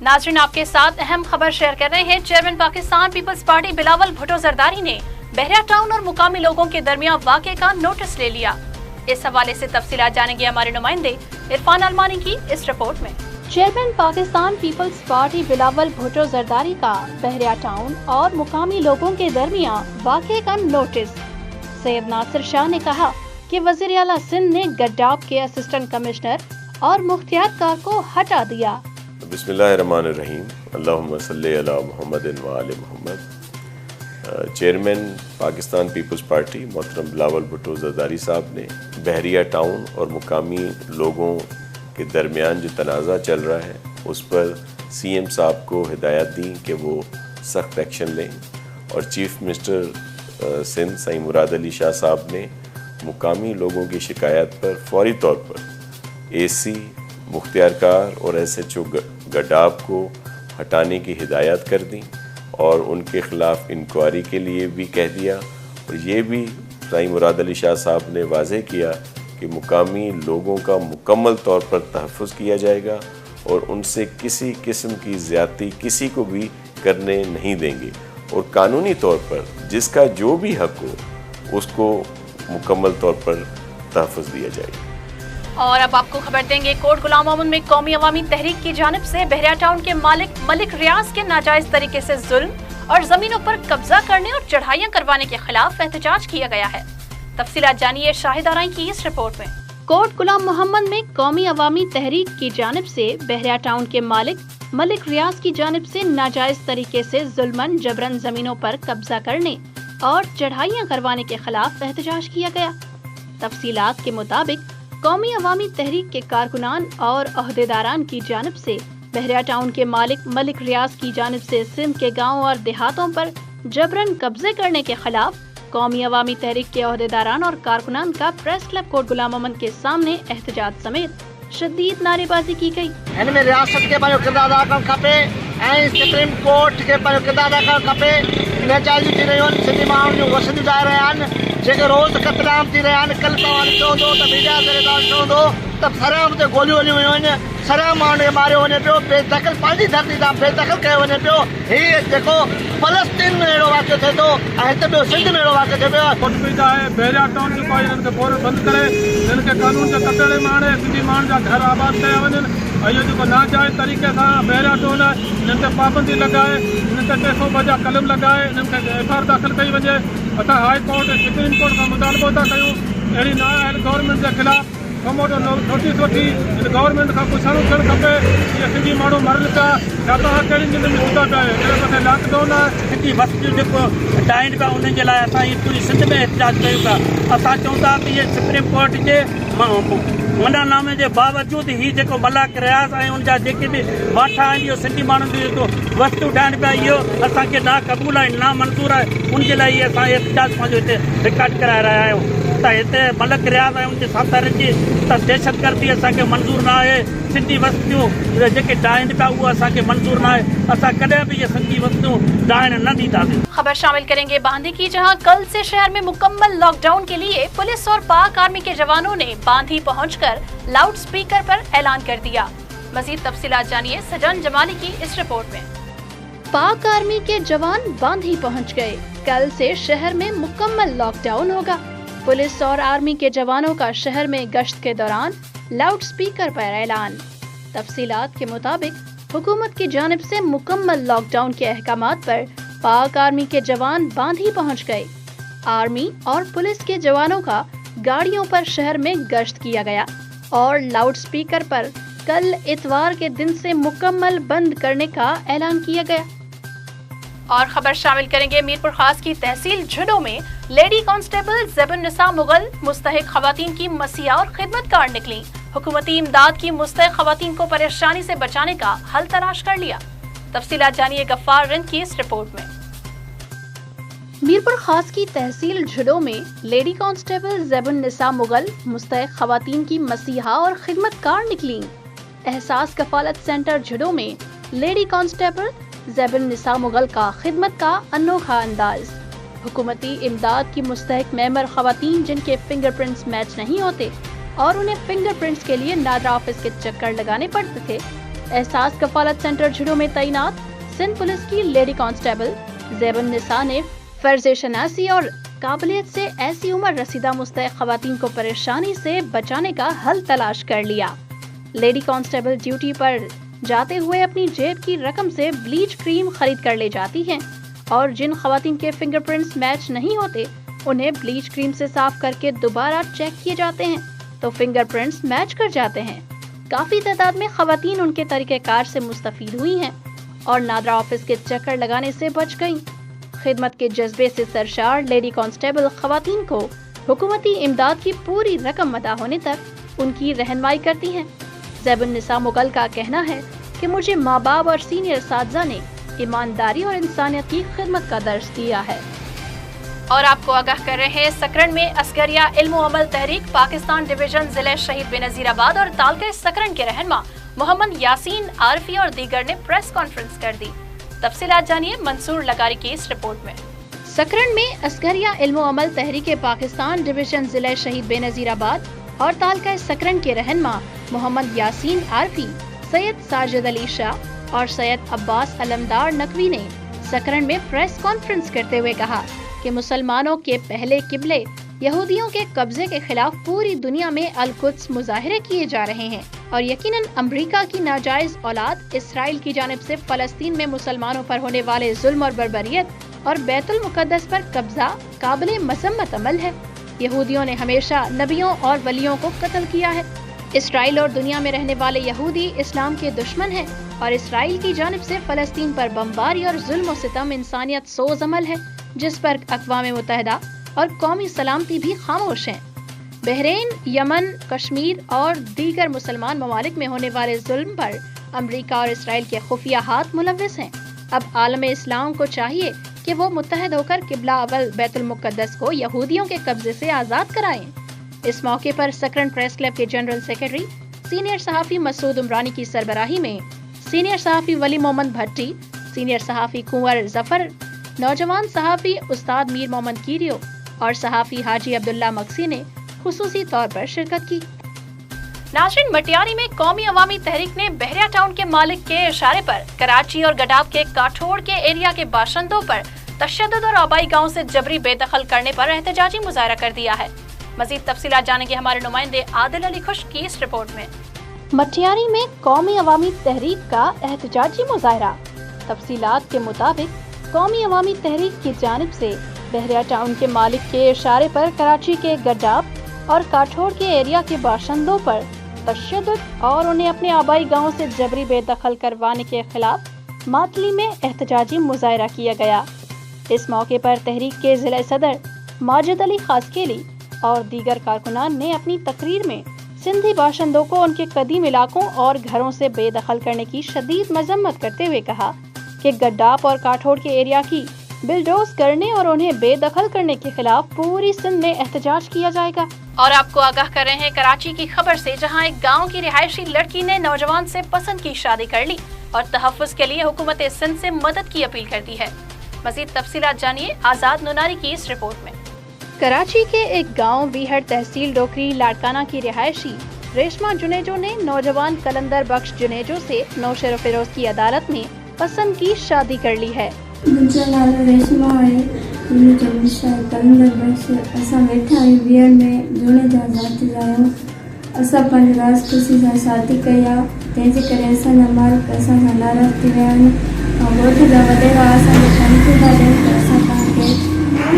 नाज़रीन, आपके साथ अहम खबर शेयर कर रहे हैं। चेयरमैन पाकिस्तान पीपल्स पार्टी बिलावल भुट्टो जरदारी ने बहरिया टाउन और मुकामी लोगों के दरमियान वाक़े का नोटिस ले लिया। इस हवाले से तफसीलात जानेंगे हमारे नुमाइंदे इरफान अलमानी की इस रिपोर्ट में। चेयरमैन पाकिस्तान पीपल्स पार्टी बिलावल भुट्टो जरदारी का बहरिया टाउन और मुकामी लोगों के दरमियान वाक़े का नोटिस। सैयद नासिर शाह ने कहा कि वज़ीर आला सिंध ने गड्डाब के असिस्टेंट कमिश्नर और मुख्तियार कार को हटा दिया। बिस्मिल्लाहिर्रहमानिर्रहीम, अल्लाहुम्मा सल्ली अला मुहम्मदिन व आले मुहम्मद। चेयरमैन पाकिस्तान पीपल्स पार्टी मोहतरम बिलावल भुट्टो जरदारी साहब ने बहरिया टाउन और मुकामी लोगों के दरमियान जो तनाज़ा चल रहा है उस पर CM साहब को हिदायत दी कि वो सख्त एक्शन लें, और चीफ मिनिस्टर सिंध सईद मुराद अली शाह साहब ने मुकामी लोगों की शिकायत पर फौरी तौर पर AC मुख्तियार कार और SHO गड्डाब को हटाने की हिदायत कर दी और उनके ख़िलाफ़ इंक्वायरी के लिए भी कह दिया। और ये भी सईद मुराद अली शाह साहब ने वाज़ेह किया कि मुकामी लोगों का मुकम्मल तौर पर तहफ़्फ़ुज़ किया जाएगा और उनसे किसी किस्म की ज़्यादती किसी को भी करने नहीं देंगे, और कानूनी तौर पर जिसका जो भी हक़ हो उसको मुकम्मल तौर पर तहफ़्फ़ुज़ दिया जाएगा। और अब आपको खबर देंगे, कोट गुलाम मोहम्मद में कौमी अवामी तहरीक की जानिब से बहरिया टाउन के मालिक मलिक रियाज के नाजायज तरीके से जुल्म और जमीनों पर कब्जा करने और चढ़ाइयाँ करवाने के खिलाफ एहतजाज किया गया है। तफसीलात जानिए शाहिद आराई की इस रिपोर्ट में। कोट गुलाम मोहम्मद में कौमी अवामी तहरीक की जानिब से बहरिया टाउन के मालिक मलिक रियाज की जानिब से नाजायज तरीके से जुल्मन जबरन जमीनों पर कब्जा करने और चढ़ाइयाँ करवाने के खिलाफ एहतजाज किया गया। तफसीलात के मुताबिक कौमी अवामी तहरीक के कारकुनान और अहदेदारान की जानिब से बहरिया टाउन के मालिक मलिक रियाज की जानिब से सिंध के गाँव और देहातों पर जबरन कब्जे करने के खिलाफ कौमी अवामी तहरीक के अहदेदारान और कारकुनान का प्रेस क्लब कोट गुलाम मोहम्मद के सामने एहतजाज समेत शदीद नारेबाजी की गई। इनमें रियासत के पंहिंजो किरदारु अदा करणु खपे ऐं सुप्रीम कोर्ट के पंहिंजो किरदारु अदा करणु खपे। नाजाइज़ थी रहियूं आहिनि, सिंधी माण्हुनि जूं वसदियूं जाए रहिया आहिनि, जेके रोज़ क़तलाम थी रहिया आहिनि। कल्ह तव्हां ॾिठो हूंदो त मीडिया ज़रिए तव्हां ॾिठो हूंदो त सरियाम ते गोलियूं हलियूं वियूं आहिनि, सरियाम माण्हुनि खे मारियो वञे पियो, बेदख़ल पंहिंजी धरती तां बेदख़ल कयो वञे पियो। हीअ जेको फलस्तीन में अहिड़ो वाक़ियो थिए थो ऐं हिते ॿियो सिंध में अहिड़ो वाक़ियो थिए पियो। कोटपीट आहे बहरिया टाउन जेको आहे हिननि खे फौरन बंदि करे हिननि खे कानून जे कतरे में आणे सिंधी माण्हुनि जा घर आबाद कया वञनि। ऐं इहो जेको नाजाइज़ तरीक़े सां बहरिया टाउन आहे हिननि ते पाबंदी लॻाए, हिननि ते 302 जा कलम लॻाए, हिननि खे FIR दाख़िल कई वञे। असां हाई कोर्ट ऐं सुप्रीम कोर्ट खां मुतालबो था कयूं अहिड़ी ना आयल गवर्नमेंट जे ख़िलाफ़ कमोटो नोटिस वठी गवर्नमेंट खां पुछणु थियणु खपे कि सिंधी माण्हू मरनि पिया, छा तव्हां कहिड़ी ज़िंदगी में हूंदा पिया आहियो, जंहिं मथे लॉकडाउन आहे। सिंधी वस्तियूं जेको हटाइनि पिया उन्हनि जे लाइ असां इहे पूरी सिंध में एहतजाज कयूं पिया। असां चऊं था कि इहे सुप्रीम कोर्ट जे मनानामे जे बावजूदि ही जेको मलिक रियाज़ ऐं उनजा जेके बि माठा आहिनि इहो सिंधी माण्हुनि जो जेको वस्तू ठाहिनि पिया इहो असांखे नाक़बूल आहे, नामंज़ूर आहे। उनजे लाइ इहे असां एहतजाज पंहिंजो हिते रिकॉर्ड कराए रहिया आहियूं त हिते मलिक रियाज़ ऐं उनजे साथीदारनि जी त दहशतगर्दी असांखे मंज़ूर न आहे। सिंधी वस्तियूं जेके ठाहिनि पिया उहो असांखे मंज़ूर न आहे। असां कॾहिं बि इहे सिंधी वस्तियूं ठाहिण न ॾींदासीं। खबर शामिल करेंगे बांदी की, जहां कल से शहर में मुकम्मल लॉकडाउन के लिए पुलिस और पाक आर्मी के जवानों ने बांदी पहुंचकर लाउड स्पीकर पर ऐलान कर दिया। मजीद तफसीलात जानिए सजन जमाली की इस रिपोर्ट में। पाक आर्मी के जवान बांदी पहुंच गए। कल से शहर में मुकम्मल लॉकडाउन होगा। पुलिस और आर्मी के जवानों का शहर में गश्त के दौरान लाउड स्पीकर पर ऐलान। तफसीलात के मुताबिक हुकूमत की जानिब से मुकम्मल लॉकडाउन के अहकामात पर पाक आर्मी के जवान बांदी पहुंच गए। आर्मी और पुलिस के जवानों का गाड़ियों पर शहर में गश्त किया गया और लाउड स्पीकर पर कल इतवार के दिन से मुकम्मल बंद करने का ऐलान किया गया। और खबर शामिल करेंगे मीरपुर खास की तहसील झुडो में लेडी कांस्टेबल ज़ेबुन निसा मुगल मुस्तहिक खवातीन की मसीहा और खिदमतगार निकली। हुकूमती इमदाद की मुस्तहिक खवातीन को परेशानी से बचाने का हल तलाश कर लिया। तफसीलात जानिए गफ्फार रिंद की इस रिपोर्ट में। मीरपुर खास की तहसील झुडो में लेडी कांस्टेबल ज़ेबुन निसा मुगल मुस्तहिक खवातीन की मसीहा और खिदमतगार निकली। एहसास कफालत सेंटर झुडो में लेडी कांस्टेबल ज़ेबुन निसा मुगल का खिदमत का अनोखा अंदाज। हुकूमती इमदाद की मुस्तहिक मेंबर खवातीन जिनके फिंगरप्रिंट्स मैच नहीं होते और उन्हें फिंगरप्रिंट्स के लिए नादरा ऑफिस के चक्कर लगाने पड़ते थे, एहसास कफालत सेंटर झुड़ू में तैनात सिंध पुलिस की लेडी कांस्टेबल ज़ैबुन निसा ने फर्ज शनासी और काबिलियत से ऐसी उम्र रसीदा मुस्तहक खवातीन को परेशानी से बचाने का हल तलाश कर लिया। लेडी कांस्टेबल ड्यूटी पर जाते हुए अपनी जेब की रकम से ब्लीच क्रीम खरीद कर ले जाती हैं और जिन खवातीन के फिंगरप्रिंट्स मैच नहीं होते उन्हें ब्लीच क्रीम से साफ करके दोबारा चेक किए जाते हैं तो फिंगरप्रिंट्स मैच कर जाते हैं। काफी तादाद में खवातीन उनके तरीक़ेकार से मुस्तफीद हुई हैं और नादरा ऑफिस के चक्कर लगाने से बच गईं। खिदमत के जज्बे से सरशार लेडी कांस्टेबल खवातीन को हुकूमती इमदाद की पूरी रकम अदा होने तक उनकी रहनुमाई करती हैं। ज़ैबुन निसा मुगल का कहना है कि मुझे माँ बाप और सीनियर साथीज़ा ने ईमानदारी और इंसानियत की खिदमत का दर्स दिया है। और आपको आगाह कर रहे हैं, सकरन में अस्करिया इल्म अमल तहरीक पाकिस्तान डिवीजन जिले शहीद बेनज़ीराबाद और तालका सकरन के रहनुमा मोहम्मद यासीन आरफी और दीगर ने प्रेस कॉन्फ्रेंस कर दी। तफसीलात जानिए मंसूर लगारी की इस रिपोर्ट में। सकरन में अस्करिया इल्म अमल तहरीक पाकिस्तान डिवीजन जिले शहीद बेनज़ीराबाद और तालका सकरन के रहनुमा मोहम्मद यासीन आरफी, सैयद साजिद अली शाह और सैयद अब्बास अलमदार नकवी ने सकरन में प्रेस कॉन्फ्रेंस करते हुए कहा कि मुसलमानों के पहले किबले यहूदियों के कब्जे के खिलाफ पूरी दुनिया में अल-कुद्स मुजाहिरे किए जा रहे हैं और यकीनन अमरीका की नाजायज औलाद इसराइल की जानिब से फलस्तीन में मुसलमानों पर होने वाले जुल्म और बर्बरियत और बैतुल मुकद्दस पर कब्जा काबिल मसम्मत अमल है। यहूदियों ने हमेशा नबियों और वलियों को कत्ल किया है। इसराइल और दुनिया में रहने वाले यहूदी इस्लाम के दुश्मन हैं और इसराइल की जानिब से फलस्तीन पर बमबारी और जुल्म और सितम इंसानियत सोज अमल है जिस पर अक़वाम मुत्तहिदा और कौमी सलामती भी खामोश हैं। बहरीन, यमन, कश्मीर और दीगर मुसलमान ममालिक में होने वाले जुल्म पर अमरीका और इसराइल के खुफिया हाथ मुलव्विस हैं। अब आलम इस्लाम को चाहिए कि वो मुत्तहद होकर किबला अवल बैतुल मुक़द्दस को यहूदियों के कब्जे से आज़ाद कराएं। इस मौके पर सकरन प्रेस क्लब के जनरल सेक्रेटरी सीनियर सहाफ़ी मसूद उमरानी की सरबराही में सीनियर सहाफ़ी वली मोहम्मद भट्टी, सीनियर सहाफ़ी कुंवर जफर, नौजवान सहाफ़ी उस्ताद मीर मोहम्मद कीरियो और सहाफ़ी हाजी अब्दुल्ला मक्सी ने खुसूसी तौर पर शिरकत की। नाज़रीन, मटियारी में कौमी अवामी तहरीक ने बहरिया टाउन के मालिक के इशारे पर कराची और गडाब के काठोड़ के एरिया के बाशिंदों पर तशद्दुद और आबाई गाँव से जबरी बेदखल करने पर एहतजाजी मुजाहरा कर दिया है। मजीद तफसीलात जानेंगे हमारे नुमाइंदे आदिल अली खुश की इस रिपोर्ट में। मटियारी में कौमी अवामी तहरीक का एहतजाजी मुजाहरा। तफसीलात के मुताबिक कौमी अवामी तहरीक की जानिब से बहरिया टाउन के मालिक के इशारे पर कराची के गडाब और काठोड़ के एरिया के बाशिंदों पर तशद्दुद और उन्हें अपने आबाई गाँव से जबरी बेदखल करवाने के खिलाफ मातली में एहतजाजी मुजाहरा किया गया। इस मौके पर तहरीक के जिला सदर माजिद अली खासकेली और दीगर कारकुनान ने अपनी तकरीर में सिंधी बाशिंदों को उनके कदीम इलाकों और घरों से बेदखल करने की शदीद मजम्मत करते हुए कहा कि गड्डाप और काठोड़ के एरिया की बिलडोज करने और उन्हें बेदखल करने के खिलाफ पूरी सिंध में एहतजाज किया जाएगा। और आपको आगाह कर रहे हैं कराची की खबर से, जहां एक गांव की रिहायशी लड़की ने नौजवान से पसंद की शादी कर ली और तहफ़्फ़ुज़ के लिए हुकूमत सिंध से मदद की अपील कर दी है। मज़ीद तफसीलात जानिए आज़ाद नुनारी की इस रिपोर्ट में। कराची के एक गांव बीहड़ तहसील डोकरी लाड़काना की रिहायशी रेशमा जुनेजो ने नौजवान कलंदर बख्श जुनेजो से नौशर फिरोज की अदालत में पसंद की शादी कर ली है। मुंहिंजो नालो रेशमा आहे। मुंहिंजो मिसाल कलंदर बख्श। असां वेठा आहियूं बीहड़ में जुनेजा ज़ाति जा आहियूं। असां पंहिंजी राज़ ख़ुशी सां शादी कई आहे, तंहिंजे करे असांजा मालिक असां सां नाराज़ थी विया आहिनि ऐं ॻोठ जा वॾेरा असांखे धमकी था ॾियनि त असां तव्हांखे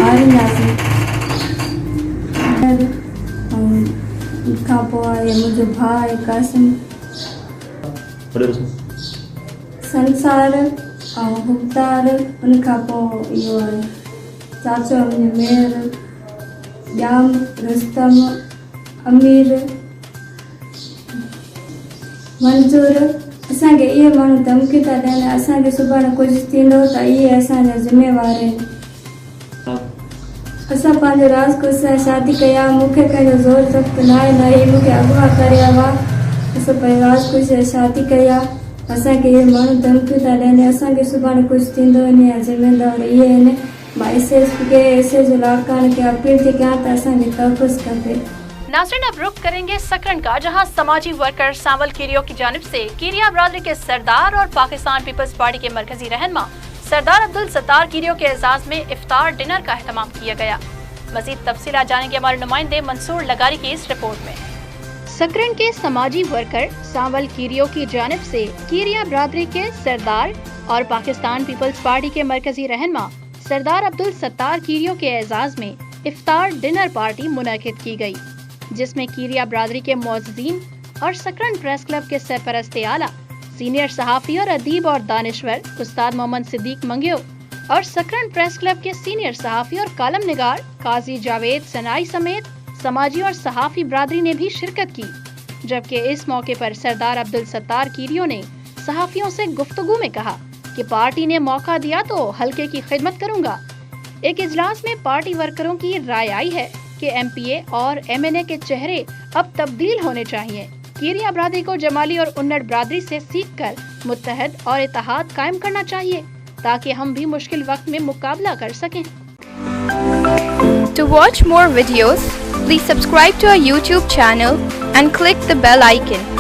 मारींदासीं। खां पोइ आहे मुंहिंजो भाउ आहे कासिम, संसार ऐं हुकदार। उन खां पोइ इहो आहे चाचो मुंहिंजो मेहर, ॼाम, रुस्तम, अमीर, मंज़ूर। असांखे इहे माण्हू धमकी था ॾियनि, असांखे सुभाणे कुझु थींदो त इहे असांजा ज़िम्मेवार आहिनि। असां पंहिंजे राज़ ख़ुशी सां शादी कई आहे। मूंखे कंहिंजो ज़ोर ज़ब्त न आहे, न ही मूंखे अॻुवा करे हुआ। असां पंहिंजी राज़ ख़ुशी सां शादी कई आहे। असांखे इहे माण्हू धमकियूं था ॾियनि, असांखे सुभाणे कुझु थींदो इन जा ज़िम्मेदार इहे आहिनि। मां एस जो लाड़काने खे अपील थी कयां त असांखे तहफ़्फ़ुज़ खपे। नाज़रीन, अब रुख करेंगे सकरन का, जहां समाजी वर्कर सांवल कीरियो की जानिब से कीरिया बरादरी के सरदार और पाकिस्तान पीपल्स पार्टी के मरकजी रहनुमा सरदार अब्दुल सत्तार कीरियो के एजाज में इफ्तार डिनर का एहतमाम किया गया। मजीद तफसीलात जानेंगे हमारे नुमाइंदे मंसूर लगारी की इस रिपोर्ट में। सकरन के समाजी वर्कर सांवल कीरियो की जानिब से कीरिया बरादरी के सरदार और पाकिस्तान पीपल्स पार्टी के मरकजी रहनुमा सरदार अब्दुल सत्तार कीरियो के एजाज में इफ्तार डिनर पार्टी मुनक़िद की गई, जिसमें कीरिया बरादरी के मुअज़्ज़िज़ीन और सकरन प्रेस क्लब के सरपरस्त आला, सीनियर सहाफ़ी और अदीब और दानिश्वर उस्ताद मोहम्मद सिद्दीक मंगियो और सकरन प्रेस क्लब के सीनियर सहाफ़ी और कालम निगार काजी जावेद सनाई समेत समाजी और सहाफ़ी बरादरी ने भी शिरकत की। जबकि इस मौके पर सरदार अब्दुल सत्तार कीरियो ने सहाफ़ियों से गुफ्तगू में कहा कि पार्टी ने मौका दिया तो हल्के की खिदमत करूंगा। एक इजलास में पार्टी वर्करों की राय आई है कि MPA और MNA के चेहरे अब तब्दील होने चाहिए। कीरिया बरादरी को जमाली और उन्नड़ बरादरी से सीख कर मुत्तहद और इत्तेहाद कायम करना चाहिए, ताकि हम भी मुश्किल वक्त में मुकाबला कर सकें। To watch more videos, please subscribe to our YouTube channel and click the bell icon.